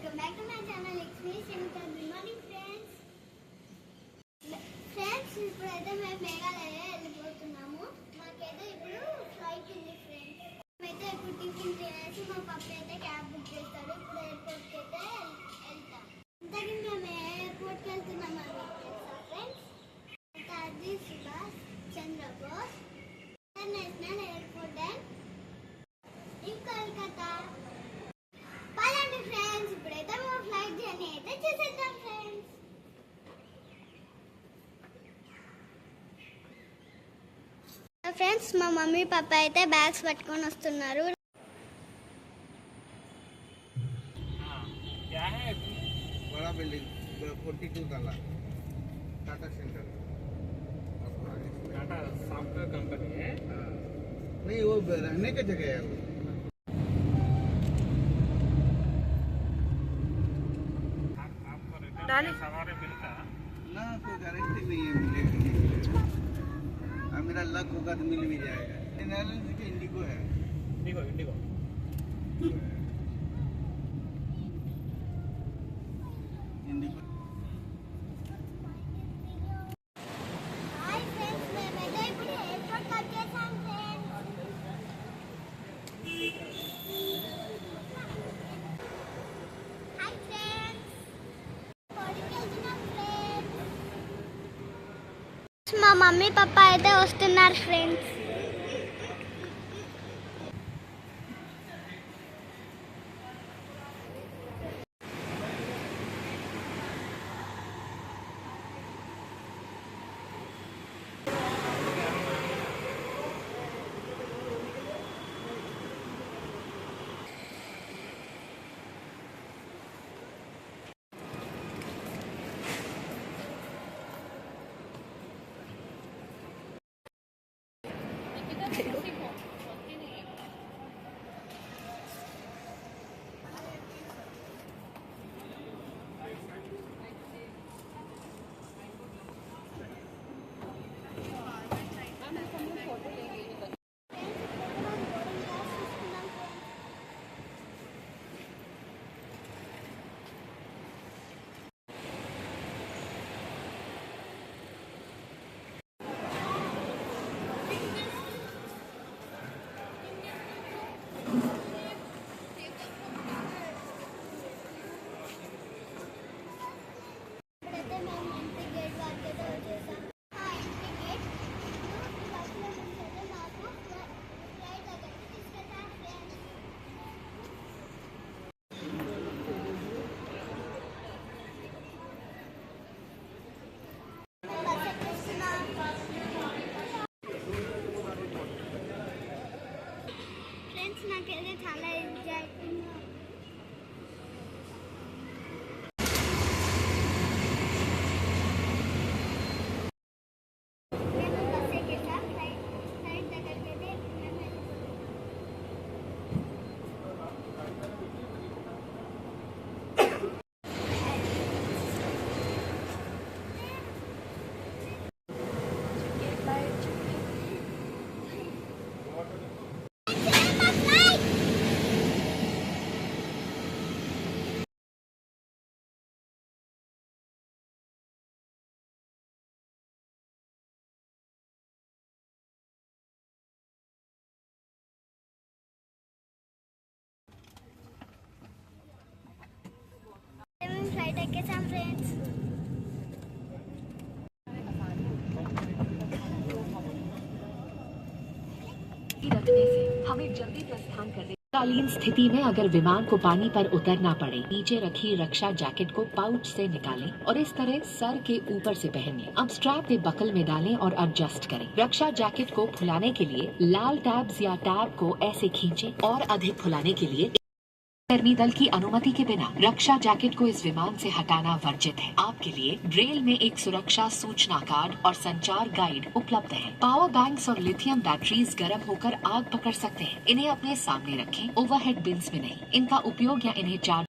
Welcome back to my channel experience ఇంకా good morning friends ఇప్పుడైతే మేము మేఘాలయ వెళ్ళిపోతున్నాము. మాకైతే ఇప్పుడు ఫ్లైట్ ఉంది ఫ్రెండ్స్. మేమైతే ఇప్పుడు టిఫిన్ తినేసి మా పప్పు అయితే క్యాబ్ బుక్ చేస్తాడు. ఇప్పుడు ఎయిర్పోర్ట్కి అయితే వెళ్తాం. ఇంతకీ మేము ఎయిర్పోర్ట్కి వెళ్తున్నామని తెలుసా ఫ్రెండ్స్? అది Subhash Chandrabose international airport and in Kolkata. పదండి ఫ్రెండ్స్, ఇప్పుడైతే మా ఫ్లైట్ జర్నీ అయితే చేసేద్దాం ఫ్రెండ్స్. ఫ్రెండ్స్ మా మమ్మీ పాప అయితే బ్యాగ్స్ పట్టుకొని వస్తున్నారు. बड़ा बिल्डिंग 42 ताला Tata centre Tata software company है। नहीं वो रहने की जगह है वो। आपको सवारी मिलता ना कोई गारंटी नहीं है मिलेगा। अब मेरा लक होगा तो मिल भी जाएगा। एयरलाइंस की इंडिगो है। Indigo Indigo Indigo hi friends, మేమైతే ఇప్పుడు ఎయిర్పోర్ట్కి వచ్చేసాం ఫ్రెండ్స్. హాయ్ ఫ్రెండ్స్, కోడికి వెళ్తున్నాం ఫ్రెండ్స్. మా మమ్మీ పాప అయితే వస్తున్నారు ఫ్రెండ్స్. ఇప్పుడైతే మేము ఎంట్రీ గేట్ వరకు అయితే వచ్చేసాం. ఆ ఎంట్రీ గేట్ బస్సులో నుంచి అయితే మాకు ఫ్లైట్ దగ్గరికి తీసుకెళ్తారు ఫ్రెండ్స్. బస్ ఎక్కిస్తున్నాం. ఫ్రెండ్స్ నాకైతే చాలా ఎంజాయ్ అవుతుంది. మేము బస్ ఎక్కేసాం. ఫ్లైట్ దగ్గరికి అయితే మేము వెళ్ళిపోతాం. మేము ఫ్లైట్ ఎక్కేసాం ఫ్రెండ్స్. रखने से हमें जल्दी प्रस्थान करने कालीन स्थिति में अगर विमान को पानी पर उतरना पड़े, नीचे रखी रक्षा जैकेट को पाउच से निकालें और इस तरह सर के ऊपर से पहनें। अब स्ट्रैप के बकल में डालें और एडजस्ट करें। रक्षा जैकेट को फुलाने के लिए लाल टैब्स या टैब को ऐसे खींचें और अधिक फुलाने के लिए कर्मी दल की अनुमति के बिना रक्षा जैकेट को इस विमान से हटाना वर्जित है। आपके लिए रेल में एक सुरक्षा सूचना कार्ड और संचार गाइड उपलब्ध है। पावर बैंक्स और लिथियम बैटरीज गर्म होकर आग पकड़ सकते हैं। इन्हें अपने सामने रखें, ओवरहेड बिन्स में नहीं। इनका उपयोग या इन्हें चार्ज